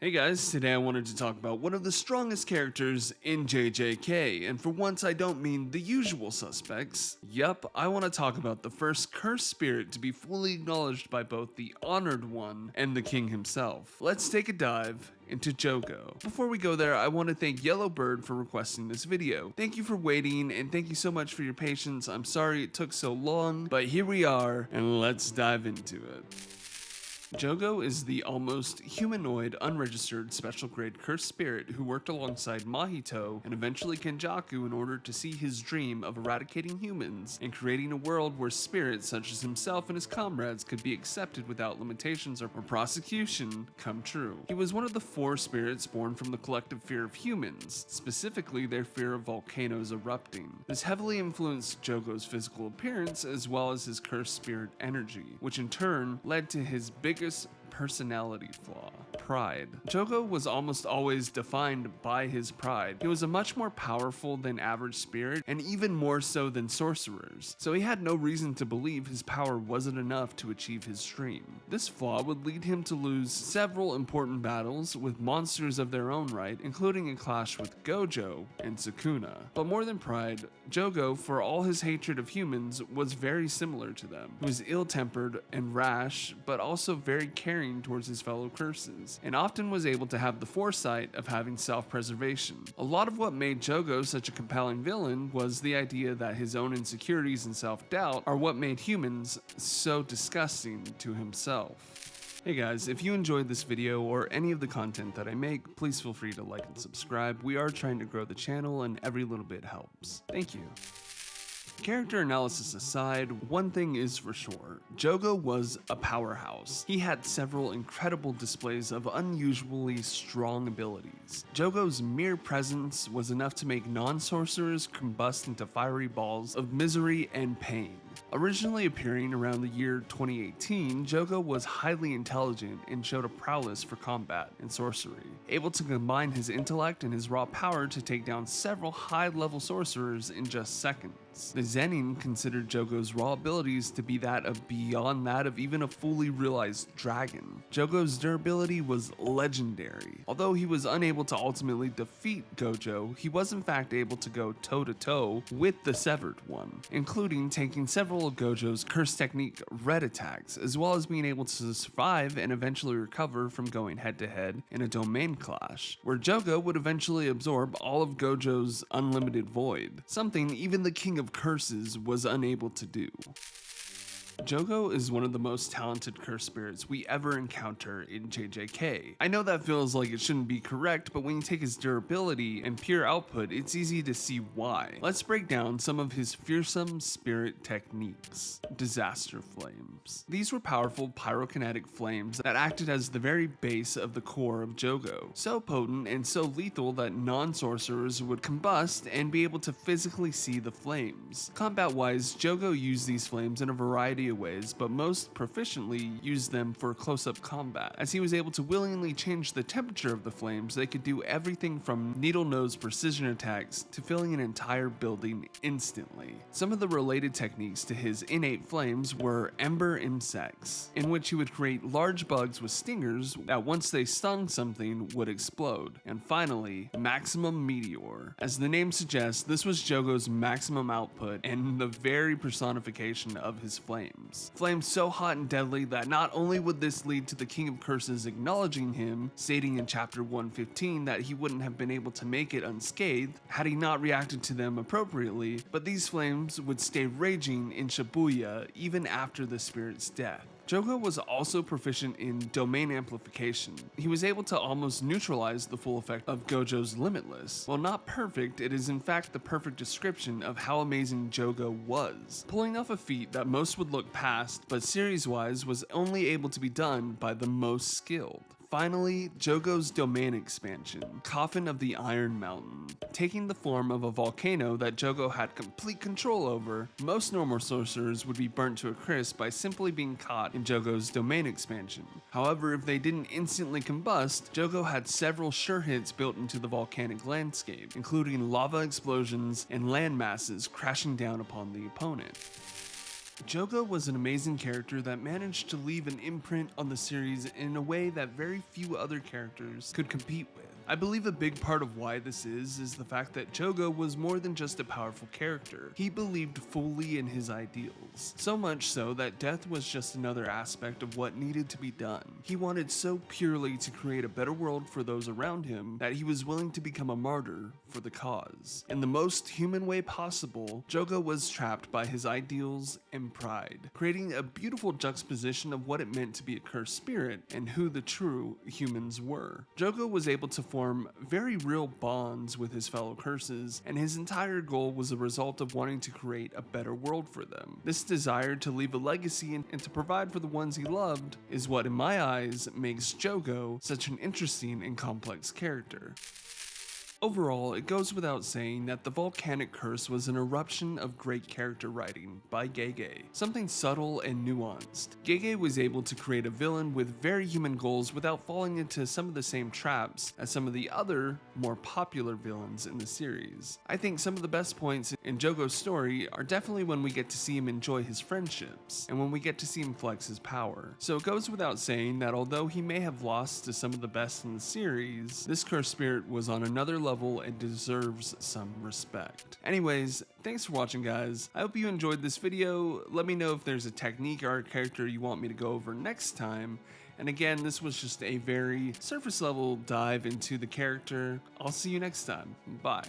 Hey guys, today I wanted to talk about one of the strongest characters in JJK, and for once I don't mean the usual suspects. Yup, I want to talk about the first cursed spirit to be fully acknowledged by both the Honored One and the King himself. Let's take a dive into Jogo. Before we go there, I want to thank yellowBirb for requesting this video. Thank you for waiting, and thank you so much for your patience. I'm sorry it took so long, but here we are, and let's dive into it. Jogo is the almost humanoid, unregistered, special grade cursed spirit who worked alongside Mahito and eventually Kenjaku in order to see his dream of eradicating humans and creating a world where spirits such as himself and his comrades could be accepted without limitations or prosecution come true. He was one of the 4 spirits born from the collective fear of humans, specifically their fear of volcanoes erupting. This heavily influenced Jogo's physical appearance as well as his cursed spirit energy, which in turn led to his biggest personality flaw: pride. Jogo was almost always defined by his pride. He was a much more powerful than average spirit, and even more so than sorcerers, so he had no reason to believe his power wasn't enough to achieve his dream. This flaw would lead him to lose several important battles with monsters of their own right, including a clash with Gojo and Sukuna. But more than pride, Jogo, for all his hatred of humans, was very similar to them. He was ill-tempered and rash, but also very caring towards his fellow curses, and often was able to have the foresight of having self-preservation. A lot of what made Jogo such a compelling villain was the idea that his own insecurities and self-doubt are what made humans so disgusting to himself. Hey guys, if you enjoyed this video or any of the content that I make, please feel free to like and subscribe. We are trying to grow the channel and every little bit helps. Thank you. Character analysis aside, one thing is for sure: Jogo was a powerhouse. He had several incredible displays of unusually strong abilities. Jogo's mere presence was enough to make non-sorcerers combust into fiery balls of misery and pain. Originally appearing around the year 2018, Jogo was highly intelligent and showed a prowess for combat and sorcery, able to combine his intellect and his raw power to take down several high-level sorcerers in just seconds. The zenin considered Jogo's raw abilities to be beyond that of even a fully realized dragon. Jogo's durability was legendary. Although he was unable to ultimately defeat Gojo, he was in fact able to go toe-to-toe with the Severed One, including taking several of Gojo's curse technique red attacks, as well as being able to survive and eventually recover from going head-to-head in a domain clash, where Jogo would eventually absorb all of Gojo's unlimited void, something even the King of Curses was unable to do. Jogo is one of the most talented cursed spirits we ever encounter in JJK. I know that feels like it shouldn't be correct, but when you take his durability and pure output, it's easy to see why. Let's break down some of his fearsome spirit techniques. Disaster flames. These were powerful pyrokinetic flames that acted as the very base of the core of Jogo, so potent and so lethal that non-sorcerers would combust and be able to physically see the flames. Combat-wise, Jogo used these flames in a variety of ways, but most proficiently used them for close-up combat. As he was able to willingly change the temperature of the flames, they could do everything from needle-nose precision attacks to filling an entire building instantly. Some of the related techniques to his innate flames were ember insects, in which he would create large bugs with stingers that once they stung something would explode. And finally, maximum meteor. As the name suggests, this was Jogo's maximum output and the very personification of his flames. Flames so hot and deadly that not only would this lead to the King of Curses acknowledging him, stating in chapter 115 that he wouldn't have been able to make it unscathed had he not reacted to them appropriately, but these flames would stay raging in Shibuya even after the spirit's death. Jogo was also proficient in domain amplification. He was able to almost neutralize the full effect of Gojo's Limitless. While not perfect, it is in fact the perfect description of how amazing Jogo was, pulling off a feat that most would look past, but series-wise was only able to be done by the most skilled. Finally, Jogo's domain expansion, Coffin of the Iron Mountain. Taking the form of a volcano that Jogo had complete control over, most normal sorcerers would be burnt to a crisp by simply being caught in Jogo's domain expansion. However, if they didn't instantly combust, Jogo had several sure hits built into the volcanic landscape, including lava explosions and land masses crashing down upon the opponent. Jogo was an amazing character that managed to leave an imprint on the series in a way that very few other characters could compete with. I believe a big part of why this is the fact that Jogo was more than just a powerful character. He believed fully in his ideals, so much so that death was just another aspect of what needed to be done. He wanted so purely to create a better world for those around him that he was willing to become a martyr for the cause. In the most human way possible, Jogo was trapped by his ideals and pride, creating a beautiful juxtaposition of what it meant to be a cursed spirit and who the true humans were. Jogo was able to form very real bonds with his fellow curses, and his entire goal was a result of wanting to create a better world for them. This desire to leave a legacy and to provide for the ones he loved is what, in my eyes, makes Jogo such an interesting and complex character. Overall, it goes without saying that the volcanic curse was an eruption of great character writing by Gege, something subtle and nuanced. Gege was able to create a villain with very human goals without falling into some of the same traps as some of the other, more popular villains in the series. I think some of the best points in Jogo's story are definitely when we get to see him enjoy his friendships, and when we get to see him flex his power. So it goes without saying that although he may have lost to some of the best in the series, this cursed spirit was on another level and deserves some respect. Anyways, thanks for watching, guys. I hope you enjoyed this video. Let me know if there's a technique or a character you want me to go over next time. And again, this was just a very surface level dive into the character. I'll see you next time. Bye.